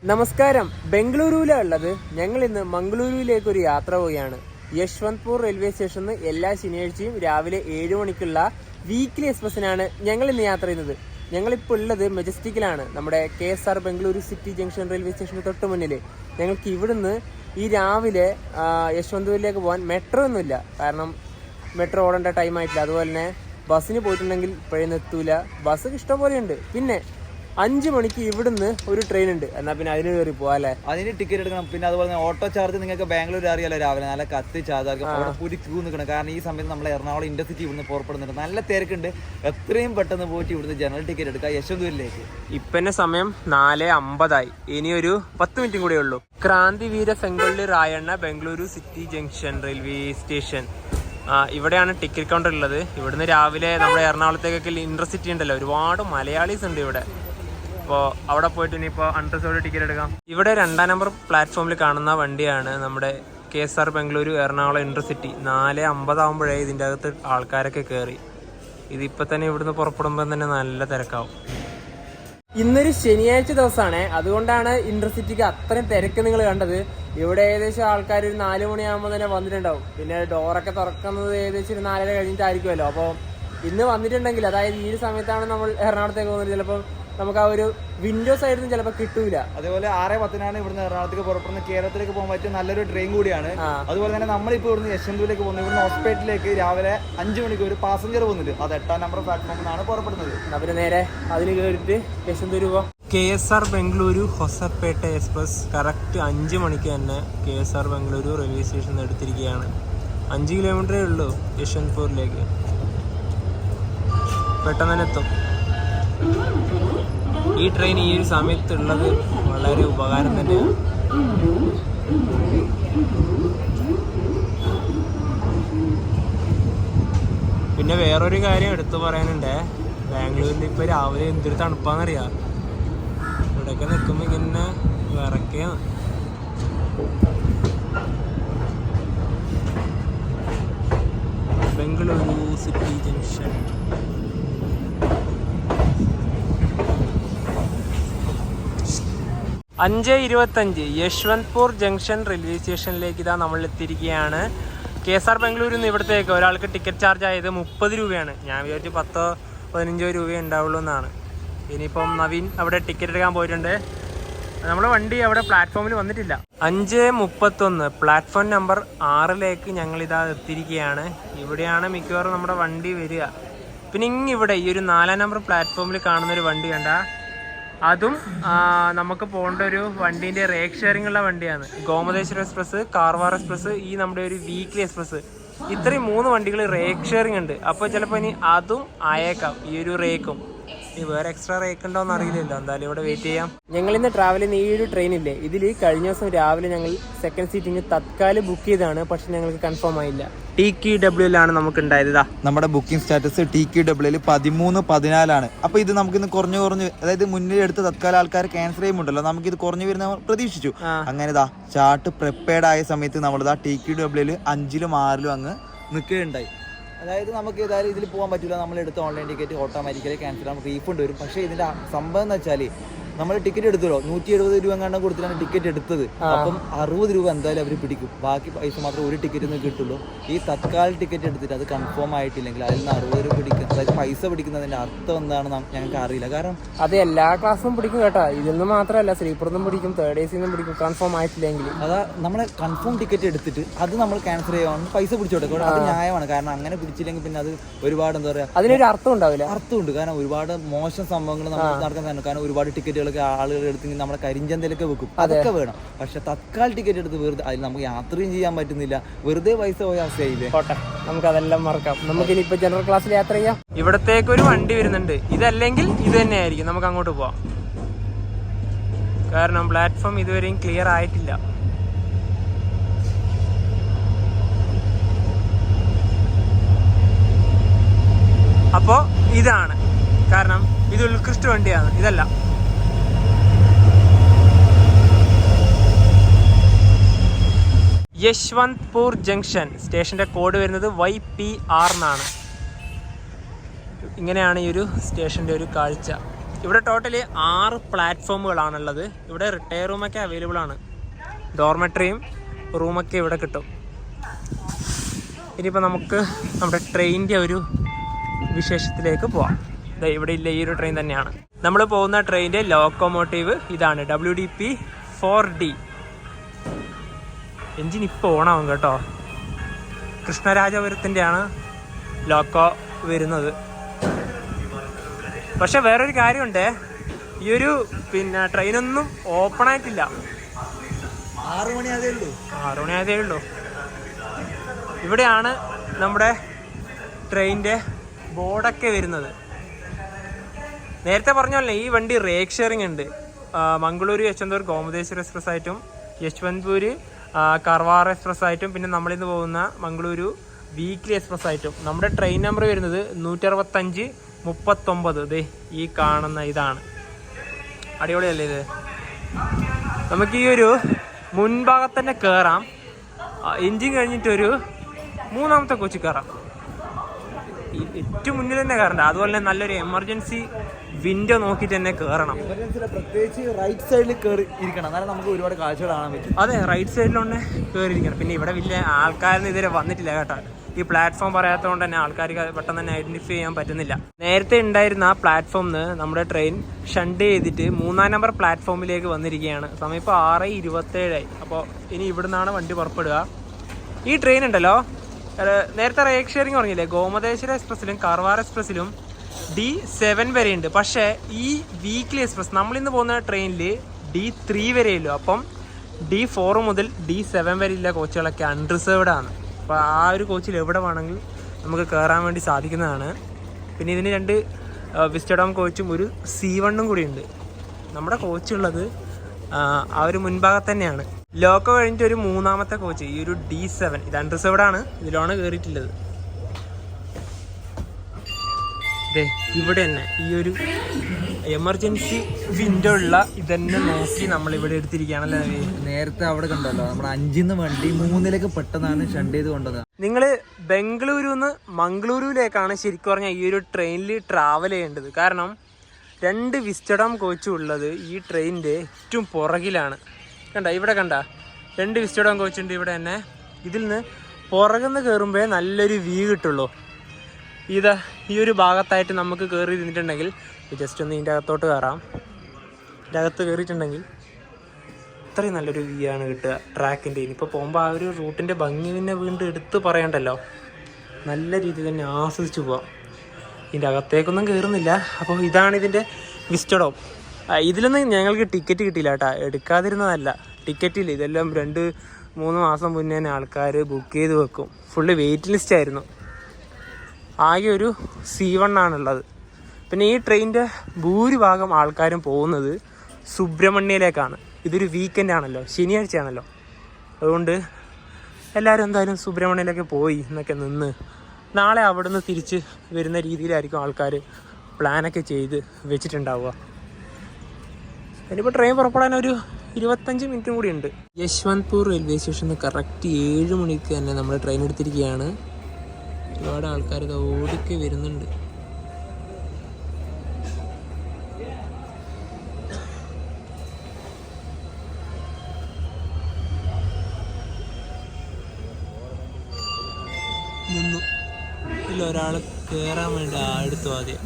നമസ്കാരം. ബംഗളൂരുവിലാണ് ഉള്ളത്. ഞങ്ങൾ ഇന്ന് മംഗളൂരുവിലേക്ക് ഒരു യാത്ര പോവുകയാണ്. യശ്വന്ത്പൂർ റെയിൽവേ സ്റ്റേഷനിൽ എല്ലാ ശനിയാഴ്ചയും രാവിലെ 7 മണിക്കുള്ള വീക്ക്ലി എക്സ്പ്രസിനാണ് ഞങ്ങൾ ഇന്ന് യാത്ര ചെയ്യുന്നത്. ഞങ്ങളിപ്പോൾ ഉള്ളത് മെജസ്റ്റിക്കിലാണ്, നമ്മുടെ KSR Bengaluru city junction railway സ്റ്റേഷന് തൊട്ട് മുന്നിൽ. ഞങ്ങൾക്ക് ഇവിടുന്ന് ഈ രാവിലെ യശ്വന്ത്പൂരിലേക്ക് പോകാൻ മെട്രോ ഒന്നുമില്ല, കാരണം മെട്രോ ഓടേണ്ട ടൈം ആയിട്ടില്ല. അതുപോലെ തന്നെ ബസ്സിന് പോയിട്ടുണ്ടെങ്കിൽ ഇപ്പോഴൊന്നും എത്തൂല. ബസ് ഇഷ്ടംപോലെ ഉണ്ട്. പിന്നെ 5 മണിക്ക് ഇവിടുന്ന് ഒരു ട്രെയിൻ ഉണ്ട്, എന്നാൽ പിന്നെ അതിന് കയറി പോവാ അല്ലേ. അതിന് ടിക്കറ്റ് എടുക്കണം. പിന്നെ അതുപോലെ തന്നെ ഓട്ടോ ചാർജ് നിങ്ങൾക്ക് ബാംഗ്ലൂർ അറിയാലോ, രാവിലെ നല്ല കത്തി ചാർജ് അവിടെ പൂരി ക്യൂ നിൽക്കണം. കാരണം ഈ സമയത്ത് നമ്മൾ എറണാകുളം ഇന്റർസിറ്റി ഇവിടുന്ന് പുറപ്പെടുന്നുണ്ട്, നല്ല തിരക്കുണ്ട്. എത്രയും പെട്ടെന്ന് പോയിട്ട് ഇവിടുന്ന് ജനറൽ ടിക്കറ്റ് എടുക്കുക യശ്വന്ത്പൂരിലേക്ക്. ഇപ്പം തന്നെ സമയം 4:50. ഇനി ഒരു 10 മിനിറ്റും കൂടെ ഉള്ളൂ. Krantiveera Sangolli Rayanna Bengaluru city junction railway station, ഇവിടെയാണ് ടിക്കറ്റ് കൗണ്ടർ ഉള്ളത്. ഇവിടുന്ന് രാവിലെ നമ്മുടെ എറണാകുളത്തേക്കൊക്കെ ഇന്റർസിറ്റി ഉണ്ടല്ലോ, ഒരുപാട് മലയാളീസ് ഉണ്ട് ഇവിടെ. അപ്പോൾ അവിടെ പോയിട്ട് ഇനിയിപ്പോൾ അൺറിസർവ്ഡ് ടിക്കറ്റ് എടുക്കാം. ഇവിടെ 2-ാം നമ്പർ പ്ലാറ്റ്ഫോമിൽ കാണുന്ന വണ്ടിയാണ് നമ്മുടെ KSR ബംഗളൂരു എറണാകുളം ഇന്റർസിറ്റി. 4:50 ആകുമ്പോഴേ ഇതിൻ്റെ അകത്ത് ആൾക്കാരൊക്കെ കയറി. ഇതിപ്പോൾ തന്നെ ഇവിടുന്ന് പുറപ്പെടുമ്പോൾ തന്നെ നല്ല തിരക്കാവും. ഇന്നൊരു ശനിയാഴ്ച ദിവസമാണ്, അതുകൊണ്ടാണ് ഇന്റർസിറ്റിക്ക് അത്രയും തിരക്ക് നിങ്ങൾ കണ്ടത്. ഇവിടെ ഏകദേശം ആൾക്കാർ ഒരു 4 മണിയാകുമ്പോൾ തന്നെ വന്നിട്ടുണ്ടാവും. പിന്നെ ഡോറൊക്കെ തുറക്കുന്നത് ഏകദേശം ഒരു 4:30 കഴിഞ്ഞിട്ടായിരിക്കുമല്ലോ. അപ്പോൾ ഇന്ന് വന്നിട്ടുണ്ടെങ്കിൽ, അതായത് ഈ ഒരു സമയത്താണ് നമ്മൾ എറണാകുളത്തേക്ക് പോകുന്നത്, ചിലപ്പോൾ നമുക്ക് ആ ഒരു വിൻഡോ സൈഡിൽ നിന്ന് ചിലപ്പോൾ കിട്ടൂല. അതേപോലെ 6:10 ഇവിടുന്ന് എറണാകുളത്തേക്ക് പുറപ്പെടുന്ന കേരളത്തിലേക്ക് പോകാൻ പറ്റിയ നല്ലൊരു ട്രെയിൻ കൂടിയാണ്. അതുപോലെ തന്നെ നമ്മളിപ്പോൾ ഇവിടുന്ന് യശ്വന്ത്പൂരിലേക്ക് പോകുന്നത്, ഇവിടുന്ന് ഹോസ്പിറ്റലിലേക്ക് രാവിലെ 5 മണിക്ക് ഒരു പാസഞ്ചർ പോകുന്നുണ്ട്. അത് 8-ാം നമ്പർ പ്ലാറ്റ്ഫോമിൽ നിന്നാണ് പുറപ്പെടുന്നത്. പിന്നെ നേരെ അതിന് കയറിയിട്ട് യശ്വന്ത്പൂർ പോകാം. KSR ബംഗളൂരു ഹൊസപ്പേട്ട എക്സ്പ്രസ് കറക്റ്റ് 5 മണിക്ക് തന്നെ KSR ബംഗളൂരു റെയിൽവേ സ്റ്റേഷനിൽ എടുത്തിരിക്കുകയാണ്. 5 കിലോമീറ്ററേ ഉള്ളൂ യശ്വന്ത്പൂരിലേക്ക്. പെട്ടെന്ന് തന്നെ എത്തും. ഈ ട്രെയിൻ ഈ ഒരു സമയത്തുള്ളത് വളരെ ഉപകാരം തന്നെയാണ്. പിന്നെ വേറൊരു കാര്യം എടുത്തു പറയാനുണ്ട്. ബാംഗ്ലൂരിൽ ഇപ്പോൾ രാവിലെ എന്തൊരു തണുപ്പാന്നറിയാം. ഇവിടെയൊക്കെ നിൽക്കുമ്പോൾ ഇങ്ങനെ വിറയ്ക്കുകയാണ്. Bengaluru city junction. അഞ്ച് 25 യശ്വന്ത്പൂർ ജംഗ്ഷൻ റെയിൽവേ സ്റ്റേഷനിലേക്ക് ഇതാ നമ്മൾ എത്തിയിരിക്കുകയാണ്. KSR ബംഗളൂരിൽ നിന്ന് ഇവിടത്തേക്ക് ഒരാൾക്ക് ടിക്കറ്റ് ചാർജ് ആയത് 30 രൂപയാണ്. ഞാൻ വിചാരിച്ചു 10-15 രൂപ ഉണ്ടാവുള്ളൂ എന്നാണ്. ഇനിയിപ്പം നവീൻ അവിടെ ടിക്കറ്റ് എടുക്കാൻ പോയിട്ടുണ്ട്. നമ്മുടെ വണ്ടി അവിടെ പ്ലാറ്റ്ഫോമിൽ വന്നിട്ടില്ല. 5:31 പ്ലാറ്റ്ഫോം നമ്പർ 6ലേക്ക് ഞങ്ങളിതാ എത്തിയിരിക്കുകയാണ്. ഇവിടെയാണ് മിക്കവാറും നമ്മുടെ വണ്ടി വരിക. പിന്നെ ഇങ്ങിവിടെ ഈ ഒരു 4-ാം നമ്പർ പ്ലാറ്റ്ഫോമിൽ കാണുന്നൊരു വണ്ടി കണ്ട, അതും നമുക്ക് പോകേണ്ട ഒരു വണ്ടീൻ്റെ റേക്ക് ഷെയറിംഗ് ഉള്ള വണ്ടിയാണ്. ഗോമതേശ്വര എക്സ്പ്രസ്, കാർവാർ എക്സ്പ്രസ്, ഈ നമ്മുടെ ഒരു വീക്ക്ലി എക്സ്പ്രസ്, ഇത്രയും 3 വണ്ടികൾ റേക്ക് ഷെയറിംഗ് ഉണ്ട്. അപ്പോൾ ചിലപ്പോൾ ഇനി അതും ആയേക്കാം, ഈ ഒരു റേക്കും. ഈ വേറെ എക്സ്ട്രാ റേക്ക് ഉണ്ടോയെന്ന് അറിയില്ലല്ലോ, എന്തായാലും ഇവിടെ വെയിറ്റ് ചെയ്യാം. ഞങ്ങൾ ഇന്ന് ട്രാവൽ ചെയ്യുന്ന ഈ ഒരു ട്രെയിനില്ലേ, ഇതിൽ കഴിഞ്ഞ ദിവസം രാവിലെ ഞങ്ങൾ സെക്കൻഡ് സീറ്റിംഗ് തത്കാലം ബുക്ക് ചെയ്തതാണ്, പക്ഷെ ഞങ്ങൾക്ക് കൺഫേം ആയില്ല. TQW നമുക്ക് ഉണ്ടായത്. നമ്മുടെ ബുക്കിംഗ് സ്റ്റാറ്റസ് TQW 13-14 അപ്പോൾ ഇത് നമുക്കിന്ന് കുറഞ്ഞു, അതായത് മുന്നിൽ എടുത്ത് തത്കാല ആൾക്കാർ ക്യാൻസൽ ചെയ്യുമ്പോണ്ടല്ലോ, നമുക്കിത് കുറഞ്ഞു വരുന്ന പ്രതീക്ഷിച്ചു. അങ്ങനെ ചാർട്ട് പ്രിപ്പയർഡ് ആയ സമയത്ത് നമ്മളിതാ TQW 5-ലും 6-ലും അങ്ങ് നിൽക്കുകയുണ്ടായി. അതായത് നമുക്ക് ഏതായാലും ഇതിൽ പോകാൻ പറ്റില്ല, നമ്മൾ എടുത്ത ഓൺലൈൻ ടിക്കറ്റ് ഓട്ടോമാറ്റിക്കലി ക്യാൻസൽ ആകുമ്പോൾ റീഫണ്ട് വരും. പക്ഷേ ഇതിൻ്റെ സംഭവം എന്ന് വെച്ചാൽ നമ്മൾ ടിക്കറ്റ് എടുത്തല്ലോ, 170 രൂപ എങ്ങാണ്ടും കൊടുത്തിട്ടാണ് ടിക്കറ്റ് എടുത്തത്. അപ്പം 60 രൂപ എന്തായാലും അവർ പിടിക്കും. ബാക്കി പൈസ മാത്രം ഒരു ടിക്കറ്റ് കിട്ടുള്ളൂ. ഈ തത്കാൽ ടിക്കറ്റ് എടുത്തിട്ട് അത് കൺഫേം ആയിട്ടില്ലെങ്കിൽ അതിൽ നിന്ന് 60 രൂപ പിടിക്കും. അതായത് പൈസ പിടിക്കുന്നതിൻ്റെ അർത്ഥം എന്താണെന്ന് ഞങ്ങൾക്ക് അറിയില്ല. കാരണം അത് എല്ലാ ക്ലാസ്സും പിടിക്കും കേട്ടോ, ഇതിൽ നിന്ന് മാത്രമല്ല, സ്ലീപ്പറിന്നും പിടിക്കും, തേർഡ് AC ന്നും പിടിക്കും, കൺഫേം ആയിട്ടില്ലെങ്കിൽ. അതാ നമ്മളെ കൺഫേം ടിക്കറ്റ് എടുത്തിട്ട് അത് നമ്മൾ ക്യാൻസൽ ചെയ്യാൻ പൈസ പിടിച്ചു കൊടുക്കും. അത് ന്യായമാണ്. കാരണം അങ്ങനെ പിടിച്ചില്ലെങ്കിൽ പിന്നെ അത് ഒരുപാട് എന്താ പറയുക, അതിനൊരു അർത്ഥം ഉണ്ടാവില്ല. അർത്ഥമുണ്ട്. കാരണം ഒരുപാട് മോശം സംഭവങ്ങൾ നമ്മൾ നടക്കാൻ, കാരണം ഒരുപാട് ടിക്കറ്റുകളൊക്കെ ആളുകൾ എടുത്ത് നമ്മുടെ കരിഞ്ചന്തയിലൊക്കെ വെക്കും. അതൊക്കെ വേണം. പക്ഷെ തത്കാൽ ടിക്കറ്റ് എടുത്ത് വെറുതെ അതിൽ നമുക്ക് യാത്രയും ചെയ്യാൻ പറ്റുന്നില്ല, വെറുതെ പൈസ പോയ അവസ്ഥയില്ലേ. നമുക്ക് അതെല്ലാം മറക്കാം. നമുക്ക് ഇനിയിപ്പോ ജനറൽ ക്ലാസ്സിൽ യാത്ര ചെയ്യാം. ഇവിടത്തേക്ക് ഒരു വണ്ടി വരുന്നുണ്ട്, ഇതല്ലെങ്കിൽ ഇത് തന്നെയായിരിക്കും. നമുക്ക് അങ്ങോട്ട് പോവാം, കാരണം പ്ലാറ്റ്ഫോം ഇതുവരെയും ക്ലിയർ ആയിട്ടില്ല. അപ്പോ ഇതാണ് കാരണം, ഇത് ഉത്കൃഷ്ട വണ്ടിയാണ്, ഇതല്ല. യശ്വന്ത്പൂർ ജംഗ്ഷൻ സ്റ്റേഷൻ്റെ കോഡ് വരുന്നത് YPR എന്നാണ്. ഇങ്ങനെയാണ് ഈ ഒരു സ്റ്റേഷൻ്റെ ഒരു കാഴ്ച. ഇവിടെ ടോട്ടലി 6 പ്ലാറ്റ്ഫോമുകളാണുള്ളത്. ഇവിടെ റിട്ടയർ റൂമൊക്കെ അവൈലബിൾ ആണ്. ഡോർമെട്രിയും റൂമൊക്കെ ഇവിടെ കിട്ടും. ഇനിയിപ്പോൾ നമുക്ക് നമ്മുടെ ട്രെയിനിൻ്റെ ഒരു വിശേഷത്തിലേക്ക് പോവാം. ഇവിടെ ഇല്ല, ഈ ഒരു ട്രെയിൻ തന്നെയാണ് നമ്മൾ പോകുന്ന ട്രെയിനിൻ്റെ ലോക്കോമോട്ടീവ്. ഇതാണ് WDP-4D. എൻജിൻ ഇപ്പോൾ ഓണാവും കേട്ടോ. കൃഷ്ണരാജപുരത്തിൻ്റെയാണ് ലോക്കോ വരുന്നത്. പക്ഷെ വേറൊരു കാര്യമുണ്ട്, ഈ ഒരു ട്രെയിനൊന്നും ഓപ്പൺ ആയിട്ടില്ല. 6 മണി ആയതേ ഉള്ളൂ. ഇവിടെയാണ് നമ്മുടെ ട്രെയിനിൻ്റെ ബോർഡൊക്കെ വരുന്നത്. നേരത്തെ പറഞ്ഞല്ലേ ഈ വണ്ടി റേക്ക് ഷെയറിംഗ് ഉണ്ട്. മംഗളൂരു യശ്വന്തപൂർ ഗോമതേശ്വർ എക്സ്പ്രസ് ആയിട്ടും യശ്വന്ത്പൂര് കർവാർ എക്സ്പ്രസ് ആയിട്ടും പിന്നെ നമ്മളിന്ന് പോകുന്ന മംഗളൂരു വീക്ക്ലി എക്സ്പ്രസ് ആയിട്ടും. നമ്മുടെ ട്രെയിൻ നമ്പർ വരുന്നത് 165-39. ദേ ഈ കാണുന്ന ഇതാണ്. അടിപൊളിയല്ലേ ഇത്? നമുക്ക് ഈ ഒരു മുൻഭാഗത്ത് തന്നെ കയറാം. എൻജിൻ കഴിഞ്ഞിട്ടൊരു 3ാമത്തെ കോച്ച് കയറാം. ഏറ്റവും മുന്നിൽ തന്നെ കയറണ്ട. അതുപോലെ തന്നെ നല്ലൊരു എമർജൻസി വിൻഡോ നോക്കിയിട്ട് തന്നെ കയറണം. പ്രത്യേകിച്ച് റൈറ്റ് സൈഡിൽ കയറി ഇരിക്കണം, എന്നാലും നമുക്ക് ഒരുപാട് കാഴ്ചകൾ കാണാൻ പറ്റും. അതെ, റൈറ്റ് സൈഡിലൊന്ന് കയറിയിരിക്കണം. പിന്നെ ഇവിടെ വലിയ ആൾക്കാരൊന്നും ഇതുവരെ വന്നിട്ടില്ല കേട്ടോ. ഈ പ്ലാറ്റ്ഫോം പറയാത്തതുകൊണ്ട് തന്നെ ആൾക്കാർക്ക് പെട്ടെന്ന് തന്നെ ഐഡന്റിഫൈ ചെയ്യാൻ പറ്റുന്നില്ല. നേരത്തെ ഉണ്ടായിരുന്ന ആ പ്ലാറ്റ്ഫോമിൽ നമ്മുടെ ട്രെയിൻ ഷണ്ട് ചെയ്തിട്ട് 3ാം നമ്പർ പ്ലാറ്റ്ഫോമിലേക്ക് വന്നിരിക്കുകയാണ്. സമയം ഇപ്പോൾ 6:27 അപ്പോൾ ഇനി ഇവിടുന്നാണ് വണ്ടി പുറപ്പെടുക. ഈ ട്രെയിൻ ഉണ്ടല്ലോ, നേരത്തെ റേക്ക് ഷെയറിംഗ് പറഞ്ഞില്ലേ, ഗോമതേശ്വര എക്സ്പ്രസിലും കർവാർ എക്സ്പ്രസിലും D7 വരെയുണ്ട്. പക്ഷേ ഈ വീക്ക്ലി എക്സ്പ്രസ് നമ്മളിന്ന് പോകുന്ന ട്രെയിനിൽ D3 വരെയുള്ളൂ. അപ്പം D4 മുതൽ D7 വരെയുള്ള കോച്ചുകളൊക്കെ അൺറിസേർവ്ഡ് ആണ്. അപ്പോൾ ആ ഒരു കോച്ചിൽ എവിടെ വേണമെങ്കിലും നമുക്ക് കയറാൻ വേണ്ടി സാധിക്കുന്നതാണ്. പിന്നെ ഇതിന് 2 വിസ്റ്റഡോം കോച്ചും ഒരു C1 കൂടി ഉണ്ട്. നമ്മുടെ കോച്ചുള്ളത് ആ ഒരു മുൻഭാഗത്ത് തന്നെയാണ്. ലോക്കോ കഴിഞ്ഞിട്ട് ഒരു 3ാമത്തെ കോച്ച്, ഈ ഒരു D7, ഇത് അൺറിസേർവ്ഡ് ആണ്. ഇതിലാണ് കയറിയിട്ടുള്ളത്. ഇവിടെ തന്നെ ഈ ഒരു എമർജൻസി വിൻഡോ ഉള്ള ഇതന്നെ നോക്കി നമ്മൾ ഇവിടെ എടുത്തിരിക്കുകയാണല്ലേ. നേരത്തെ അവിടെ കണ്ടല്ലോ, നമ്മുടെ 5-ന്ന് വണ്ടി 3ലേക്ക് പെട്ടെന്നാണ് ഷണ്ട് ചെയ്ത് കൊണ്ടത്. നിങ്ങൾ ബംഗളൂരുന്ന് മംഗളൂരുവിലേക്കാണ് ശരിക്കും പറഞ്ഞാൽ ഈ ഒരു ട്രെയിനിൽ ട്രാവൽ ചെയ്യേണ്ടത്. കാരണം 2 വിസ്റ്റഡോം കോച്ചും ഉള്ളത് ഈ ട്രെയിനിൻ്റെ ഏറ്റവും പുറകിലാണ്. ഇവിടെ കണ്ട 2 വിസ്റ്റഡോം കോച്ചുണ്ട് ഇവിടെ തന്നെ. ഇതിൽ നിന്ന് പുറകുന്ന് കയറുമ്പോഴേ നല്ലൊരു വ്യൂ കിട്ടുള്ളൂ. ഈ ഒരു ഭാഗത്തായിട്ട് നമുക്ക് കയറി ഇരുന്നിട്ടുണ്ടെങ്കിൽ ജസ്റ്റ് ഒന്ന് ഇതിൻ്റെ അകത്തോട്ട് കയറാം. ഇതിൻ്റെ അകത്ത് കയറിയിട്ടുണ്ടെങ്കിൽ അത്രയും നല്ലൊരു വ്യൂ ആണ് കിട്ടുക ട്രാക്കിൻ്റെ. ഇനിയിപ്പോൾ പോകുമ്പോൾ ആ ഒരു റൂട്ടിൻ്റെ ഭംഗി പിന്നെ വീണ്ടും എടുത്ത് പറയണ്ടല്ലോ. നല്ല രീതിയിൽ തന്നെ ആസ്വദിച്ച് പോവാം. ഇതിൻ്റെ അകത്തേക്കൊന്നും കയറുന്നില്ല. അപ്പോൾ ഇതാണ് ഇതിൻ്റെ വിസ്റ്റഡോം. ഇതിലൊന്നും ഞങ്ങൾക്ക് ടിക്കറ്റ് കിട്ടിയില്ല കേട്ടോ. എടുക്കാതിരുന്നതല്ല, ടിക്കറ്റില്ല. ഇതെല്ലാം 2-3 മാസം മുന്നേ തന്നെ ആൾക്കാർ ബുക്ക് ചെയ്ത് വെക്കും. ഫുള്ള് വെയിറ്റ് ലിസ്റ്റ് ആയിരുന്നു. ആകെ ഒരു C1 ആണുള്ളത്. പിന്നെ ഈ ട്രെയിനിൻ്റെ ഭൂരിഭാഗം ആൾക്കാരും പോകുന്നത് സുബ്രഹ്മണ്യയിലേക്കാണ്. ഇതൊരു വീക്കെൻഡ് ആണല്ലോ, ശനിയാഴ്ചയാണല്ലോ. അതുകൊണ്ട് എല്ലാവരും എന്തായാലും സുബ്രഹ്മണ്യയിലേക്ക് പോയി എന്നൊക്കെ നിന്ന് നാളെ അവിടെ നിന്ന് തിരിച്ച് വരുന്ന രീതിയിലായിരിക്കും ആൾക്കാർ പ്ലാനൊക്കെ ചെയ്ത് വെച്ചിട്ടുണ്ടാവുക. ഇനിയിപ്പോൾ ട്രെയിൻ പുറപ്പെടാൻ ഒരു 25 മിനിറ്റും കൂടി ഉണ്ട്. യശ്വന്ത്പൂർ റെയിൽവേ സ്റ്റേഷനിൽ കറക്റ്റ് 7 മണിക്ക് തന്നെ നമ്മൾ ട്രെയിൻ എടുത്തിരിക്കുകയാണ്. ഒരുപാട് ആൾക്കാർ ഇത് ഓടിക്ക് വരുന്നുണ്ട്. നിന്നു ഇല്ല, ഒരാൾ കയറാൻ വേണ്ടി അടുത്തു ആദ്യം.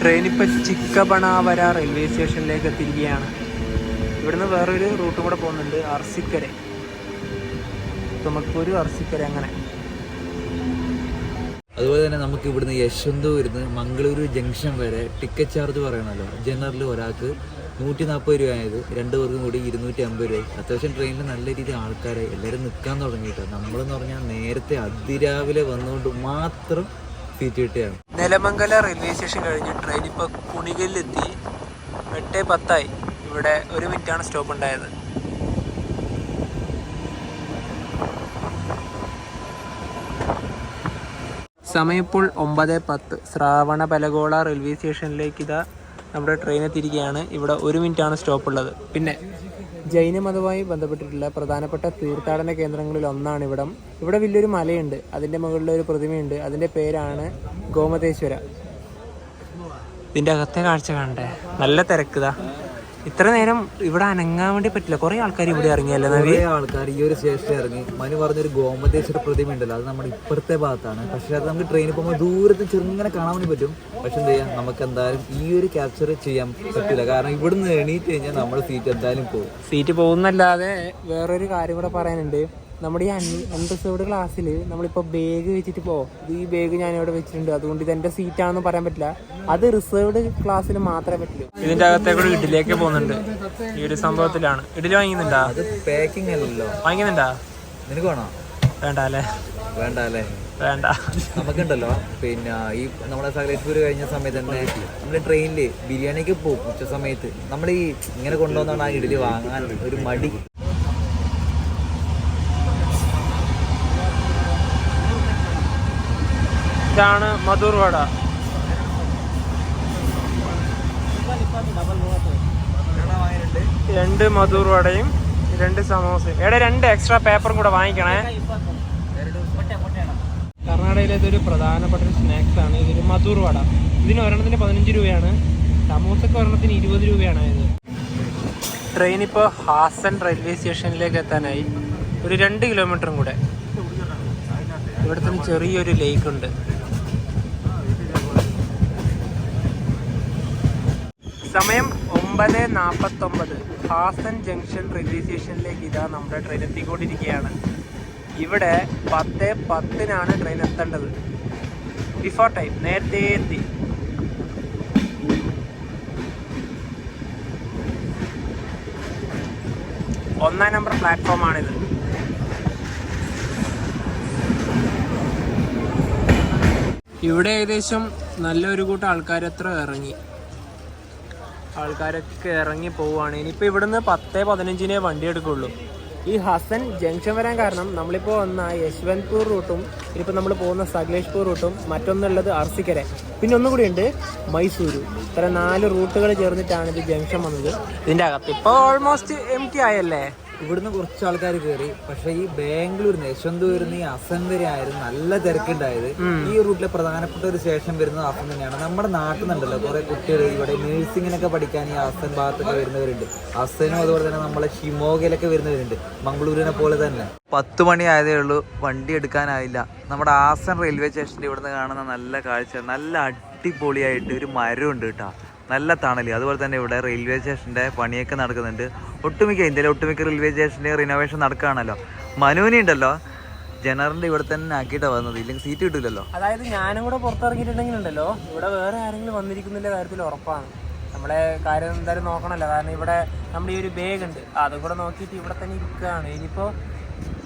ട്രെയിനിപ്പോൾ ചിക്കബണാവര റെയിൽവേ സ്റ്റേഷനിലേക്ക് എത്തിയിരിക്കുകയാണ്. ഇവിടുന്ന് വേറൊരു റൂട്ടും കൂടെ പോകുന്നുണ്ട്, അർസിക്കര, തുമക്കൂര്, അർസിക്കര, അങ്ങനെ. അതുപോലെ തന്നെ നമുക്ക് ഇവിടുന്ന് യശ്വന്തപൂരിന്ന് മംഗളൂരു ജംഗ്ഷൻ വരെ ടിക്കറ്റ് ചാർജ് പറയണമല്ലോ. ജനറൽ ഒരാൾക്ക് 140 രൂപ ആയത്, 2 പേർക്കും കൂടി 250 രൂപ. അത്യാവശ്യം ട്രെയിനിൽ നല്ല രീതിയിൽ ആൾക്കാരായി, എല്ലാവരും നിൽക്കാൻ തുടങ്ങിയിട്ട്. നമ്മളെന്ന് പറഞ്ഞാൽ നേരത്തെ അതിരാവിലെ വന്നുകൊണ്ട് മാത്രം സീറ്റ് കിട്ടുകയാണ്. നെലമംഗല റെയിൽവേ സ്റ്റേഷൻ കഴിഞ്ഞ് ട്രെയിൻ ഇപ്പോൾ കുണികലിലെത്തി. 8:10 ഇവിടെ ഇവിടെ 1 മിനിറ്റാണ് സ്റ്റോപ്പ് ഉണ്ടായത്. സമയം ഇപ്പോൾ 9:10. ശ്രാവണബലഗോള റെയിൽവേ സ്റ്റേഷനിലേക്ക് ഇതാ നമ്മുടെ ട്രെയിൻ എത്തിയിരിക്കുകയാണ്. ഇവിടെ 1 മിനിറ്റാണ് സ്റ്റോപ്പ് ഉള്ളത്. പിന്നെ ജൈനമതവുമായി ബന്ധപ്പെട്ടിട്ടുള്ള പ്രധാനപ്പെട്ട തീർത്ഥാടന കേന്ദ്രങ്ങളിൽ ഒന്നാണ് ഇവിടം. ഇവിടെ വലിയൊരു മലയുണ്ട്, അതിൻ്റെ മുകളിൽ ഒരു പ്രതിമയുണ്ട്, അതിൻ്റെ പേരാണ് ഗോമതേശ്വര. ഇതിൻ്റെ അകത്തെ കാഴ്ച കാണണ്ടേ, നല്ല തിരക്കുതാ. ഇത്ര നേരം ഇവിടെ അനങ്ങാൻ വേണ്ടി പറ്റില്ല, കുറെ ആൾക്കാർ ഇവിടെ ഇറങ്ങിയല്ലേ? കുറേ ആൾക്കാർ ഈ ഒരു സ്റ്റേഷനിൽ ഇറങ്ങി. മനു പറഞ്ഞൊരു ഗോമതേശ്വര പ്രതിമ ഉണ്ടല്ലോ, അത് നമ്മുടെ ഇപ്പുറത്തെ ഭാഗത്താണ്. പക്ഷെ അത് നമുക്ക് ട്രെയിനിൽ പോകുമ്പോൾ ദൂരത്ത് ചെറുങ്ങനെ കാണാൻ വേണ്ടി പറ്റും. പക്ഷെ എന്ത് ചെയ്യാം, നമുക്ക് എന്തായാലും ഈ ഒരു ക്യാപ്ചർ ചെയ്യാൻ പറ്റില്ല. കാരണം ഇവിടുന്ന് എണീറ്റ് കഴിഞ്ഞാൽ നമ്മുടെ സീറ്റ് എന്തായാലും പോകും. സീറ്റ് പോകുന്നല്ലാതെ വേറൊരു കാര്യം കൂടെ പറയാനുണ്ട്. നമ്മുടെ ഈ അൺറിസർവ്ഡ് ക്ലാസ്സിൽ നമ്മളിപ്പോൾ ബാഗ് വെച്ചിട്ട് ഈ ബാഗ് ഞാനിവിടെ വെച്ചിട്ടുണ്ട്, അതുകൊണ്ട് ഇതെൻ്റെ സീറ്റാണെന്ന് പറയാൻ പറ്റില്ല. അത് റിസർവ്ഡ് ക്ലാസ്സിൽ മാത്രമേ പറ്റുള്ളൂ. ഇതിൻ്റെ അകത്തേക്കൂടെ ഇഡലിയൊക്കെ പോകുന്നുണ്ട്. ഈ ഒരു സംഭവത്തിലാണ്. ഇഡലി വാങ്ങിക്കുന്നുണ്ടാ? അത് പാക്കിംഗ് അല്ലല്ലോ. വാങ്ങിക്കുന്നുണ്ടാ? നിനക്ക് വേണോ? വേണ്ട അല്ലേ? വേണ്ട അല്ലേ? വേണ്ട. നമുക്കുണ്ടല്ലോ പിന്നെ ഈ നമ്മുടെ സകലേശ്പൂർ കഴിഞ്ഞ സമയത്ത് തന്നെ നമ്മൾ ട്രെയിനിൽ ബിരിയാണിക്ക് പോകും. ഉച്ച സമയത്ത് നമ്മൾ ഈ ഇങ്ങനെ കൊണ്ടുവന്നാണ് ആ ഇഡലി വാങ്ങാൻ ഒരു മടി. ഇതാണ് മധൂർ വട. രണ്ട് മധൂർ വടയും 2 സമോസയും. 2 എക്സ്ട്രാ പേപ്പറും കൂടെ വാങ്ങിക്കണേ. കർണാടകയിലെ ഇതൊരു പ്രധാനപ്പെട്ട ഒരു സ്നാക്സ് ആണ്. ഇതൊരു മധൂർ വട. ഇതിന് ഒരെണ്ണത്തിന് 15 രൂപയാണ്. സമോസക്ക് ഒരെണ്ണത്തിന് 20 രൂപയാണ് ഇത്. ട്രെയിൻ ഇപ്പോൾ ഹാസൻ റെയിൽവേ സ്റ്റേഷനിലേക്ക് എത്താനായി. ഒരു 2 കിലോമീറ്ററും കൂടെ. ഇവിടെ തന്നെ ചെറിയൊരു ലേക്ക് ഉണ്ട്. സമയം 9:49. ഹാസൻ ജംഗ്ഷൻ റെയിൽവേ സ്റ്റേഷനിലേക്ക് ഇതാ നമ്മുടെ ട്രെയിൻ എത്തിക്കൊണ്ടിരിക്കുകയാണ്. ഇവിടെ 10:10-നാണ് ട്രെയിൻ എത്തേണ്ടത്. ബിഫോർ ടൈം, നേരത്തെ എത്തി. ഒന്നാം നമ്പർ പ്ലാറ്റ്ഫോമാണിത്. ഇവിടെ ഏകദേശം നല്ലൊരു കൂട്ടം ആൾക്കാരത്ര ഇറങ്ങി. ആൾക്കാരൊക്കെ ഇറങ്ങി പോവുകയാണ്. ഇനിയിപ്പോൾ ഇവിടുന്ന് 10:15 വണ്ടി എടുക്കുള്ളൂ. ഈ ഹസൻ ജംഗ്ഷൻ വരാൻ കാരണം നമ്മളിപ്പോൾ വന്ന യശ്വന്ത്പൂർ റൂട്ടും ഇനിയിപ്പോൾ നമ്മൾ പോകുന്ന സകലേഷ്പൂർ റൂട്ടും മറ്റൊന്നുള്ളത് അർസിക്കര, പിന്നെ ഒന്നും കൂടി ഉണ്ട് മൈസൂരു. ഇത്ര 4 റൂട്ടുകൾ ചേർന്നിട്ടാണ് ഇത് ജംഗ്ഷൻ വന്നത്. ഇതിൻ്റെ അകത്ത് ഇപ്പോൾ ഓൾമോസ്റ്റ് എംപ്റ്റി ആയല്ലേ. ഇവിടുന്ന് കുറച്ച് ആൾക്കാർ കയറി. പക്ഷെ ഈ ബാംഗ്ലൂരിന്ന് യശ്വന്ത്പൂരിന്ന് ഈ ഹസൻ വരെ ആയിരുന്നു നല്ല തിരക്കുണ്ടായത്. ഈ റൂട്ടിലെ പ്രധാനപ്പെട്ട ഒരു സ്റ്റേഷൻ വരുന്നത് ഹസൻ തന്നെയാണ്. നമ്മുടെ നാട്ടിൽ നിന്നുണ്ടല്ലോ കുറെ കുട്ടികൾ ഇവിടെ നേഴ്സിങ്ങിനൊക്കെ പഠിക്കാൻ ഈ ഹസൻ ഭാഗത്തൊക്കെ വരുന്നവരുണ്ട്. ഹസനും അതുപോലെ തന്നെ നമ്മളെ ഷിമോഗയിലൊക്കെ വരുന്നവരുണ്ട്, മംഗളൂരിനെ പോലെ തന്നെ. 10 മണി ആയതേ ഉള്ളൂ, വണ്ടി എടുക്കാനായില്ല. നമ്മുടെ ഹാസൻ റെയിൽവേ സ്റ്റേഷൻ്റെ ഇവിടുന്ന് കാണുന്ന നല്ല കാഴ്ച, നല്ല അടിപൊളിയായിട്ട് ഒരു മരമുണ്ട് കേട്ടോ, നല്ല തണല്. അതുപോലെ തന്നെ ഇവിടെ റെയിൽവേ സ്റ്റേഷൻ്റെ പണിയൊക്കെ നടക്കുന്നുണ്ട്. ഇന്ത്യയിലെ ഒട്ടുമിക്ക റെയിൽവേ സ്റ്റേഷൻ്റെ റിനോവേഷൻ നടക്കുകയാണല്ലോ. മനുവിനെ ഉണ്ടല്ലോ ജനറലിൻ്റെ ഇവിടെ തന്നെ ആക്കിയിട്ടാണ് വന്നത്, ഇല്ലെങ്കിൽ സീറ്റ് കിട്ടില്ലല്ലോ. അതായത് ഞാനും കൂടെ പുറത്തിറങ്ങിയിട്ടുണ്ടെങ്കിലുണ്ടല്ലോ ഇവിടെ വേറെ ആരെങ്കിലും വന്നിരിക്കുന്നതിൻ്റെ കാര്യത്തിൽ ഉറപ്പാണ്. നമ്മളെ കാര്യം എന്തായാലും നോക്കണമല്ലോ. കാരണം ഇവിടെ നമ്മുടെ ഈ ഒരു ബാഗ് ഉണ്ട്, അതും കൂടെ നോക്കിയിട്ട് ഇവിടെ തന്നെ ഇരിക്കുകയാണ്. ഇനിയിപ്പോൾ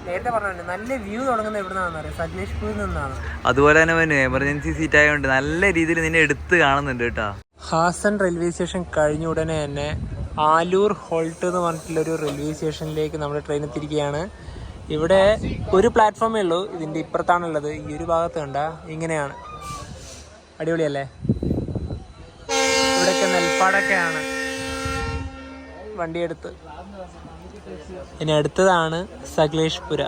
നേരത്തെ പറഞ്ഞിട്ടുണ്ട് നല്ല വ്യൂ തുടങ്ങുന്നത് എവിടെ നിന്നാണെന്ന് അറിയാം, സകലേഷ്പൂരിൽ നിന്നാണ്. അതുപോലെ തന്നെ എമർജൻസി സീറ്റ് ആയതുകൊണ്ട് നല്ല രീതിയിൽ നിന്നെ എടുത്ത് കാണുന്നുണ്ട് കേട്ടോ. ഹാസൻ റെയിൽവേ സ്റ്റേഷൻ കഴിഞ്ഞ ഉടനെ തന്നെ ആലൂർ ഹോൾട്ട് എന്ന് പറഞ്ഞിട്ടുള്ളൊരു റെയിൽവേ സ്റ്റേഷനിലേക്ക് നമ്മുടെ ട്രെയിൻ എത്തിയിരിക്കുകയാണ്. ഇവിടെ ഒരു പ്ലാറ്റ്ഫോമേ ഉള്ളൂ, ഇതിൻ്റെ ഇപ്പുറത്താണുള്ളത്. ഈ ഒരു ഭാഗത്ത് കണ്ട ഇങ്ങനെയാണ്, അടിപൊളിയല്ലേ. ഇവിടെയൊക്കെ നെൽപ്പാടൊക്കെയാണ്. വണ്ടിയെടുത്ത് ഇനി അടുത്തതാണ് സകലേഷ്പുര.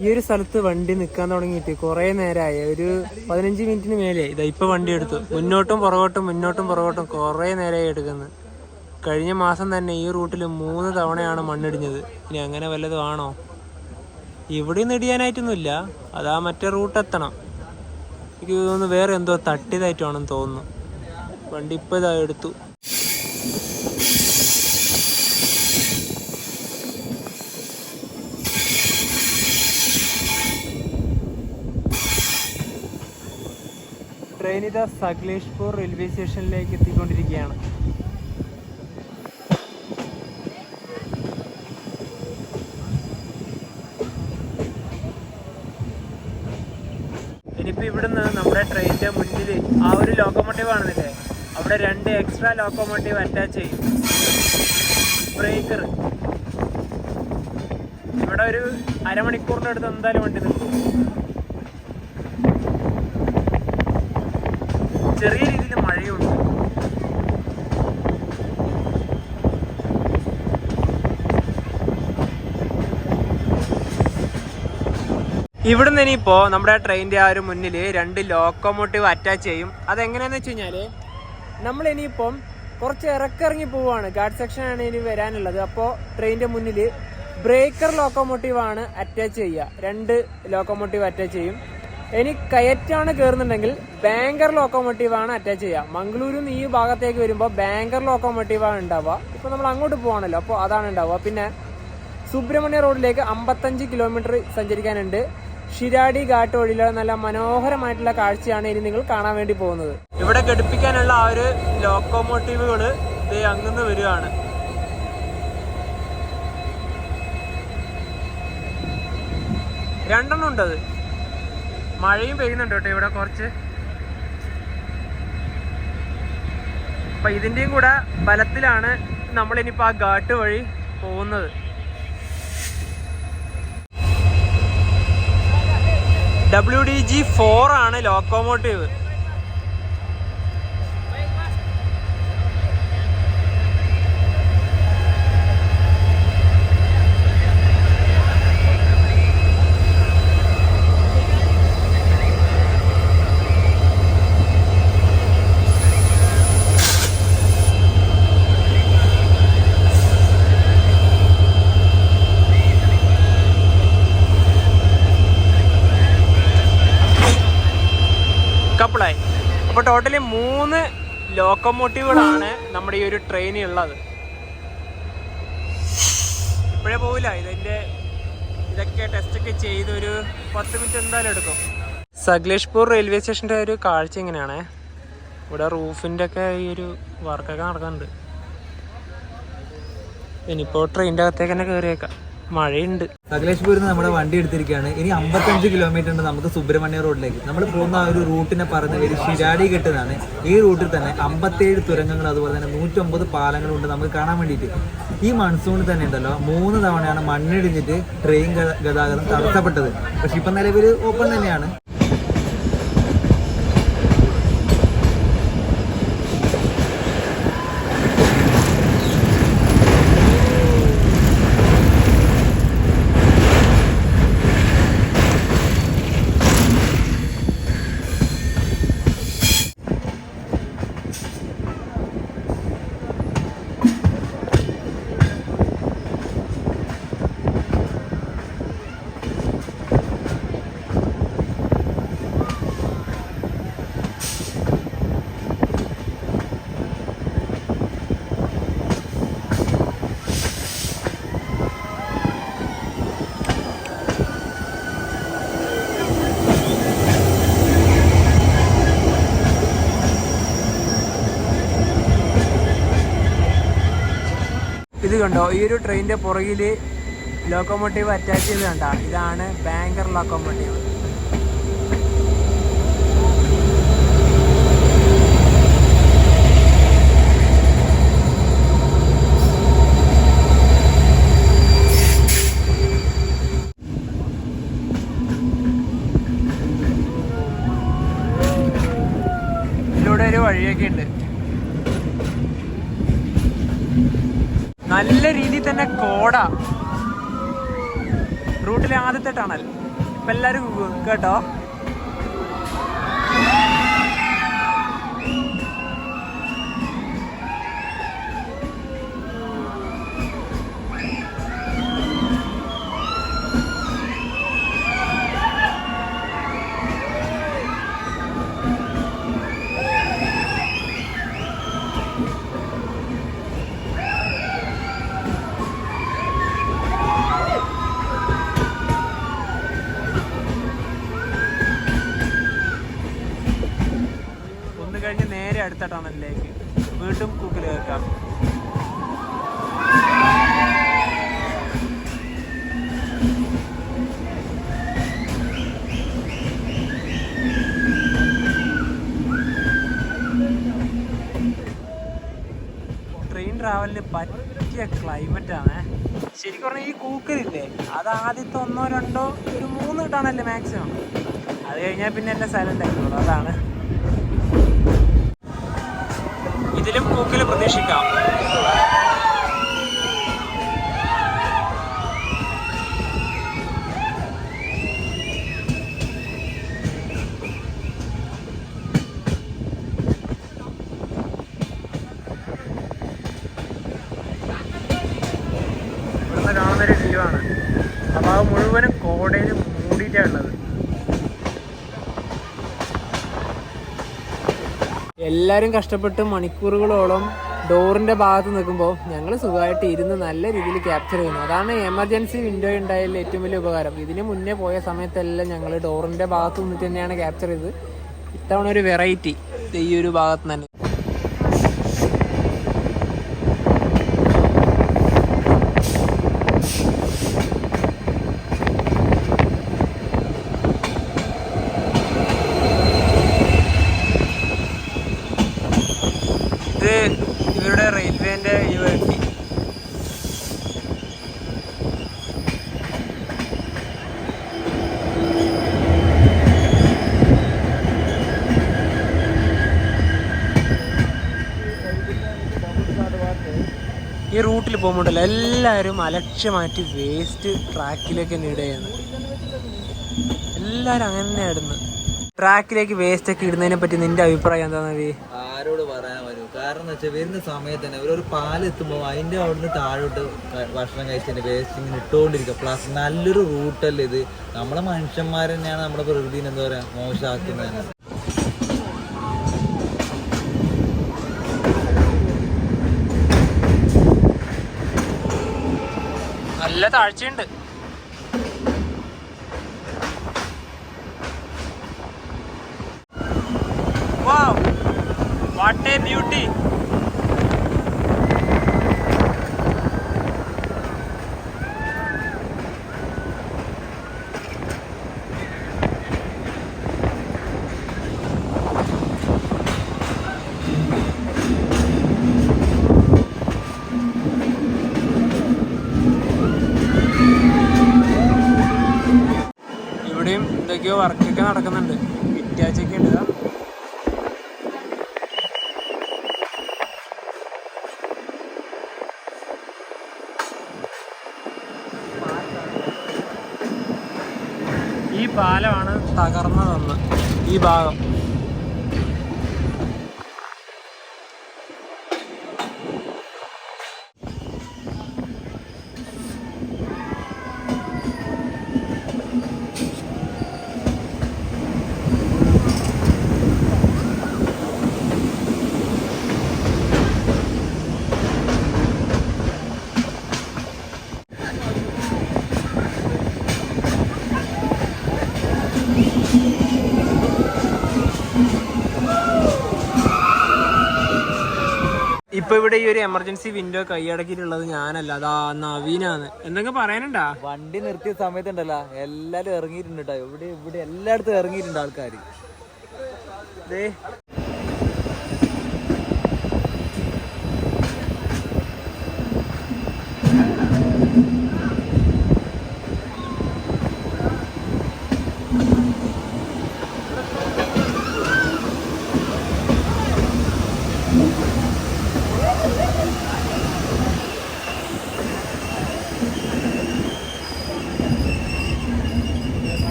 ഈ ഒരു സ്ഥലത്ത് വണ്ടി നിൽക്കാൻ തുടങ്ങിയിട്ട് കുറേ നേരമായി, ഒരു 15 മിനിറ്റിന് മേലെ. ഇതാ ഇപ്പോൾ വണ്ടി എടുത്തു, മുന്നോട്ടും പുറകോട്ടും കുറേ നേരമായി എടുക്കുന്നത്. കഴിഞ്ഞ മാസം തന്നെ ഈ റൂട്ടിൽ 3 തവണയാണ് മണ്ണിടിഞ്ഞത്. ഇനി അങ്ങനെ വല്ലതും ആണോ? ഇവിടെ നിന്ന് ഇടിയാനായിട്ടൊന്നുമില്ല, അതാ മറ്റേ റൂട്ട് എത്തണം. എനിക്ക് തോന്നുന്നു വേറെ എന്തോ തട്ടിയതായിട്ടാണെന്ന് തോന്നുന്നു. വണ്ടി ഇപ്പോൾ ഇതാ എടുത്തു. ട്രെയിൻ ഇതാ സകലേഷ്പൂർ റെയിൽവേ സ്റ്റേഷനിലേക്ക് എത്തിക്കൊണ്ടിരിക്കുകയാണ്. ഇനിയിപ്പോൾ ഇവിടുന്ന് നമ്മുടെ ട്രെയിനിൻ്റെ മുന്നിൽ ആ ഒരു ലോക്കോമോട്ടീവ് ആണെന്നില്ലേ, അവിടെ 2 എക്സ്ട്രാ ലോക്കോമോട്ടീവ് അറ്റാച്ച് ചെയ്യും. ബ്രേക്കർ. ഇവിടെ ഒരു അരമണിക്കൂറിൻ്റെ അടുത്ത് എന്തായാലും വണ്ടി നിൽക്കും. ചെറിയ രീതിയിൽ മഴയുണ്ട്. ഇവിടുന്ന് ഇനിയിപ്പോൾ നമ്മുടെ ട്രെയിനിൻ്റെ ആ ഒരു മുന്നിൽ 2 ലോക്കോമോട്ടീവ് അറ്റാച്ച് ചെയ്യും. അതെങ്ങനെയാണെന്ന് വെച്ച് കഴിഞ്ഞാൽ നമ്മൾ ഇനിയിപ്പം കുറച്ച് ഇറക്കിറങ്ങി പോവുകയാണ്. ഗാർഡ് സെക്ഷനാണ് ഇനി വരാനുള്ളത്. അപ്പോൾ ട്രെയിനിൻ്റെ മുന്നിൽ ബ്രേക്കർ ലോക്കോമോട്ടീവാണ് അറ്റാച്ച് ചെയ്യുക. 2 ലോക്കോമോട്ടീവ് അറ്റാച്ച് ചെയ്യും. ഇനി കയറ്റാണ് കയറുന്നുണ്ടെങ്കിൽ ബാങ്കർ ലോക്കോമോട്ടീവാണ് അറ്റാച്ച് ചെയ്യുക. മംഗളൂരിൽ നിന്ന് ഈ ഭാഗത്തേക്ക് വരുമ്പോൾ ബാങ്കർ ലോക്കോമോട്ടീവാണ് ഉണ്ടാവുക. ഇപ്പോൾ നമ്മൾ അങ്ങോട്ട് പോകണല്ലോ, അപ്പോൾ അതാണ് ഉണ്ടാവുക. പിന്നെ സുബ്രഹ്മണ്യ റോഡിലേക്ക് 55 കിലോമീറ്റർ സഞ്ചരിക്കാനുണ്ട്. ഷിരാടി ഘാട്ട് വഴിയിലെ നല്ല മനോഹരമായിട്ടുള്ള കാഴ്ചയാണ് ഇനി നിങ്ങൾ കാണാൻ വേണ്ടി പോകുന്നത്. ഇവിടെ ഘടിപ്പിക്കാനുള്ള ആ ഒരു ലോക്കോമോട്ടീവുകൾ അങ്ങ് വരികയാണ്. രണ്ടെണ്ണം ഉണ്ടത്. മഴയും പെയ്യുന്നുണ്ട് കേട്ടോ ഇവിടെ കുറച്ച്. അപ്പൊ ഇതിന്റെയും കൂടെ ബലത്തിലാണ് നമ്മളിനിപ്പോ ആ ഘാട്ട് വഴി പോകുന്നത്. WDG4 ആണ് ലോക്കോമോട്ടീവ്. കപ്പിളായി. അപ്പോൾ ടോട്ടലി 3 ലോക്കോമോട്ടീവുകളാണ് നമ്മുടെ ഈ ഒരു ട്രെയിനിൽ ഉള്ളത്. ഇപ്പോഴേ പോവില്ല, ഇതൊക്കെ ടെസ്റ്റൊക്കെ ചെയ്ത് ഒരു 10 മിനിറ്റ് എന്തായാലും എടുക്കും. സകലേഷ്പൂർ റെയിൽവേ സ്റ്റേഷൻ്റെ ഒരു കാഴ്ച ഇങ്ങനെയാണ്. ഇവിടെ റൂഫിൻ്റെ ഒക്കെ ഈ ഒരു വർക്കൊക്കെ നടക്കുന്നുണ്ട്. ഇനിയിപ്പോൾ ട്രെയിനിൻ്റെ അകത്തേക്ക് തന്നെ കയറിയേക്കാം. മഴയുണ്ട്. സകലേഷ്പൂരിൽ നിന്ന് നമ്മുടെ വണ്ടി എടുത്തിരിക്കുകയാണ്. ഇനി 55 കിലോമീറ്റർ ഉണ്ട് നമുക്ക് സുബ്രഹ്മണ്യ റോഡിലേക്ക്. നമ്മൾ പോകുന്ന ആ ഒരു റൂട്ടിനെ പറയുന്ന പേര് ഷിരാടി ഘട്ട് എന്നാണ്. ഈ റൂട്ടിൽ തന്നെ 57 തുരങ്കങ്ങൾ അതുപോലെ തന്നെ 109 പാലങ്ങളുണ്ട് നമുക്ക് കാണാൻ വേണ്ടിയിട്ട്. ഈ മൺസൂണിൽ തന്നെ ഉണ്ടല്ലോ 3 തവണയാണ് മണ്ണിടിഞ്ഞിട്ട് ട്രെയിൻ ഗതാഗതം തടസ്സപ്പെട്ടത്. പക്ഷെ ഇപ്പം നിലവിൽ ഓപ്പൺ തന്നെയാണ്. ഇത് കണ്ടോ, ഈ ഒരു ട്രെയിനിൻ്റെ പുറകിൽ ലോക്കോമോട്ടീവ് അറ്റാച്ച് ചെയ്ത് കണ്ട, ഇതാണ് ബാങ്കർ ലോക്കോമോട്ടീവ്. ഇതിലൂടെ ഒരു വഴിയൊക്കെ ഉണ്ട്. നല്ല രീതിയിൽ തന്നെ കോട. റൂട്ടിലെ ആദ്യത്തെ ടണൽ. ഇപ്പം എല്ലാവരും കേട്ടോ. കഴിഞ്ഞ് നേരെ അടുത്ത ടണലിലേക്ക് വീണ്ടും കൂക്കിൽ കേൾക്കാം. ട്രെയിൻ ട്രാവലിന് പറ്റിയ കിട്ടിയ ക്ലൈമറ്റ് ആണ്. ശരിക്കും പറഞ്ഞാൽ ഈ കൂക്കലില്ലേ, അത് ആദ്യത്തെ 1 2 ഒരു 3 കിട്ടാണല്ലേ മാക്സിമം. അത് കഴിഞ്ഞാൽ പിന്നെ എല്ലാം സൈലന്റ് ആയിട്ടുള്ളൂ. അതാണ് ഇതിലും കൂക്കൽ പ്രതീക്ഷിക്കാം. കാണുന്നൊരു വ്യൂ ആണ്. അപ്പോൾ അത് മുഴുവനും കോടയിൽ മൂടിയിട്ടാണ് ഉള്ളത്. എല്ലാവരും കഷ്ടപ്പെട്ട് മണിക്കൂറുകളോളം ഡോറിൻ്റെ ഭാഗത്ത് നിൽക്കുമ്പോൾ ഞങ്ങൾ സുഖമായിട്ട് ഇരുന്ന് നല്ല രീതിയിൽ ക്യാപ്ചർ ചെയ്യുന്നു. അതാണ് എമർജൻസി വിൻഡോ ഉണ്ടായതിൽ ഏറ്റവും വലിയ ഉപകാരം. ഇതിന് മുന്നേ പോയ സമയത്തെല്ലാം ഞങ്ങൾ ഡോറിൻ്റെ ഭാഗത്ത് നിന്നിട്ട് തന്നെയാണ് ക്യാപ്ചർ ചെയ്തത്. ഇത്തവണ ഒരു വെറൈറ്റി ഈ ഒരു ഭാഗത്ത് തന്നെ. ഇവരുടെ റെയിൽവേൻ്റെ ഈ വണ്ടി ഈ റൂട്ടിൽ പോകുമ്പോണ്ടല്ലോ എല്ലാവരും അലക്ഷ്യമായിട്ട് വേസ്റ്റ് ട്രാക്കിലേക്ക് തന്നെ ഇടുകയാണ്. എല്ലാവരും അങ്ങനെ തന്നെ ഇടുന്നത്. ട്രാക്കിലേക്ക് വേസ്റ്റ് ഒക്കെ ഇടുന്നതിനെ പറ്റി നിന്റെ അഭിപ്രായം എന്താണെന്ന്? ആരോട് പറയാൻ വരും? കാരണം എന്ന് വെച്ചാൽ വരുന്ന സമയത്ത് തന്നെ ഒരു പാലെത്തുമ്പോൾ അതിൻ്റെ അവിടുന്ന് താഴോട്ട് ഭക്ഷണം കഴിച്ചതിൻ്റെ വേസ്റ്റ് ഇങ്ങനെ ഇട്ടുകൊണ്ടിരിക്കുക. പ്ലസ് നല്ലൊരു റൂട്ടല്ലേ ഇത്. നമ്മളെ മനുഷ്യന്മാർ തന്നെയാണ് നമ്മുടെ പ്രകൃതിനെ എന്താ പറയുക മോശമാക്കുന്നത്. നല്ല താഴ്ചയുണ്ട്. Wow, what a beauty! ഇവിടെയും എന്തൊക്കെയോ വർക്കൊക്കെ നടക്കുന്നുണ്ട്. വിറ്റാച്ചൊക്കെ ഉണ്ട്. ഈ പാലമാണ് തകർന്നതെന്ന് ഈ ഭാഗം. ഇപ്പൊ ഇവിടെ ഈ ഒരു എമർജൻസി വിൻഡോ കൈയടക്കിയിട്ടുള്ളത് ഞാനല്ല, അതാ നവീനാണ്. എന്തൊക്കെ പറയാനുണ്ടാ? വണ്ടി നിർത്തിയ സമയത്തുണ്ടല്ലോ എല്ലാരും ഇറങ്ങിയിട്ടുണ്ട് കേട്ടോ. ഇവിടെ എല്ലായിടത്തും ഇറങ്ങിയിട്ടുണ്ട് ആൾക്കാർ.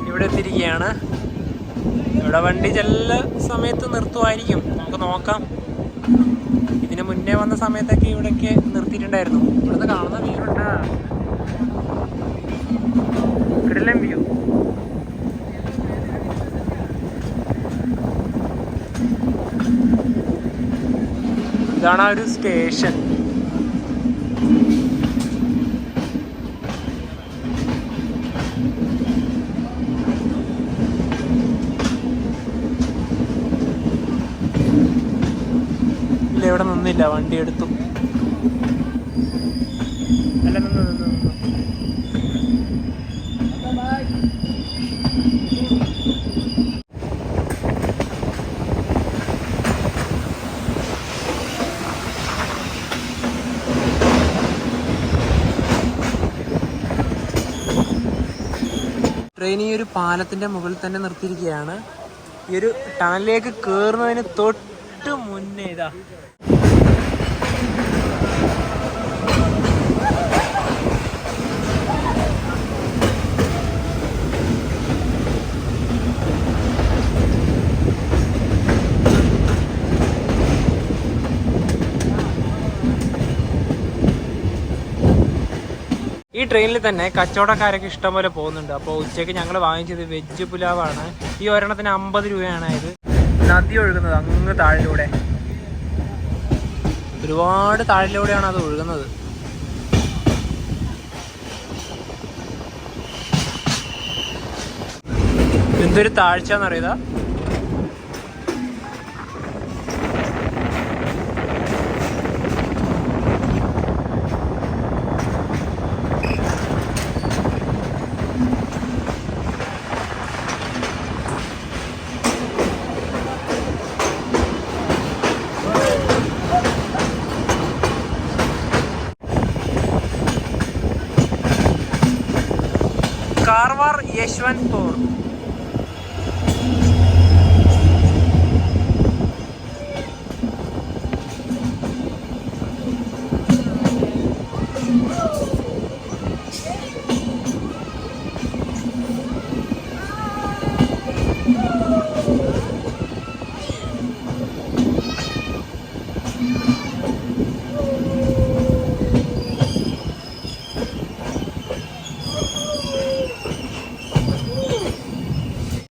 ഇവിടെ എത്തിയിരിക്കുകയാണ്. ഇവിടെ വണ്ടി ചില സമയത്ത് നിർത്തുമായിരിക്കും, നമുക്ക് നോക്കാം. ഇതിന് മുന്നേ വന്ന സമയത്തൊക്കെ ഇവിടെയൊക്കെ നിർത്തിയിട്ടുണ്ടായിരുന്നു. ഇവിടുന്ന് കാണുന്ന വ്യൂ ഉണ്ട്, കിടിലൻ വ്യൂ. ഇതാണ് ആ ഒരു സ്റ്റേഷൻ. ഇവിടെ നിന്നില്ല, വണ്ടി എടുത്തു. അല്ല നിന്ന്. ട്രെയിൻ ഈ ഒരു പാലത്തിന്റെ മുകളിൽ തന്നെ നിർത്തിയിരിക്കുകയാണ്. ഈ ഒരു ടണലിലേക്ക് കയറുന്നതിന് തൊട്ട് മുന്നേ ഇതാ ഈ ട്രെയിനിൽ തന്നെ കച്ചവടക്കാരൊക്കെ ഇഷ്ടംപോലെ പോകുന്നുണ്ട്. അപ്പോൾ ഉച്ചയ്ക്ക് ഞങ്ങൾ വാങ്ങിച്ചത് വെജ് പുലാവാണ്. ഈ ഒരെണ്ണത്തിന് 50 രൂപയാണ്. ഇത് നദി ഒഴുകുന്നത് അങ്ങ് താഴിലൂടെ, ഒരുപാട് താഴിലൂടെയാണ് അത് ഒഴുകുന്നത്. എന്തൊരു താഴ്ച എന്നറിയതാ. കാർവാർ യശ്വന്ത്പൂർ.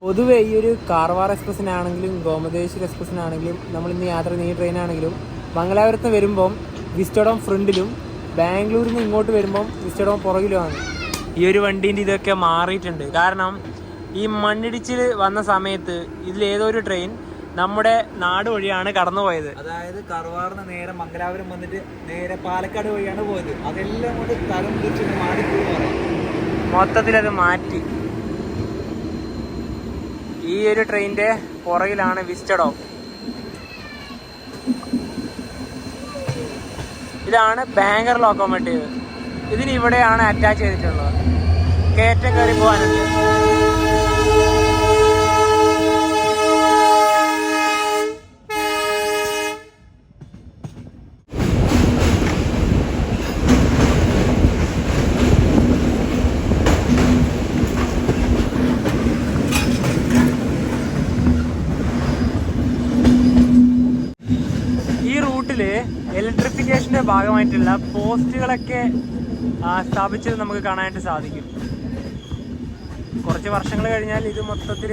പൊതുവെ ഈ ഒരു കാർവാർ എക്സ്പ്രസ്സിനാണെങ്കിലും ഗോമതേശ്വർ എക്സ്പ്രസ്സിനാണെങ്കിലും നമ്മളിന്ന് യാത്ര ചെയ്യുന്ന ഈ ട്രെയിനാണെങ്കിലും മംഗലാപുരത്ത് വരുമ്പം വിസ്റ്റഡോം ഫ്രണ്ടിലും ബാംഗ്ലൂരിൽ നിന്ന് ഇങ്ങോട്ട് വരുമ്പം വിസ്റ്റഡോം പുറകിലുമാണ്. ഈ ഒരു വണ്ടീൻ്റെ ഇതൊക്കെ മാറിയിട്ടുണ്ട്. കാരണം ഈ മണ്ണിടിച്ചിൽ വന്ന സമയത്ത് ഇതിലേതോ ഒരു ട്രെയിൻ നമ്മുടെ നാട് വഴിയാണ് കടന്നുപോയത്. അതായത് കർവാറിന് നേരെ മംഗലാപുരം വന്നിട്ട് നേരെ പാലക്കാട് വഴിയാണ് പോയത്. അതെല്ലാം കൊണ്ട് തരം തിരിച്ച് മാറിപ്പോയി. മൊത്തത്തിലത് മാറ്റി. ഈ ഒരു ട്രെയിനിന്റെ പുറകിലാണ് വിസ്റ്റഡോം. ഇതാണ് ബാംഗ്ലൂർ ലോക്കോമോട്ടീവ്. ഇതിന് ഇവിടെയാണ് അറ്റാച്ച് ചെയ്തിട്ടുള്ളത്. കയറ്റം കയറി പോകാനുണ്ട്. ഇലക്ട്രിഫിക്കേഷന്റെ ഭാഗമായിട്ടുള്ള പോസ്റ്റുകളൊക്കെ സ്ഥാപിച്ചത് നമുക്ക് കാണാനായിട്ട് സാധിക്കും. കുറച്ച് വർഷങ്ങൾ കഴിഞ്ഞാൽ ഇത് മൊത്തത്തിൽ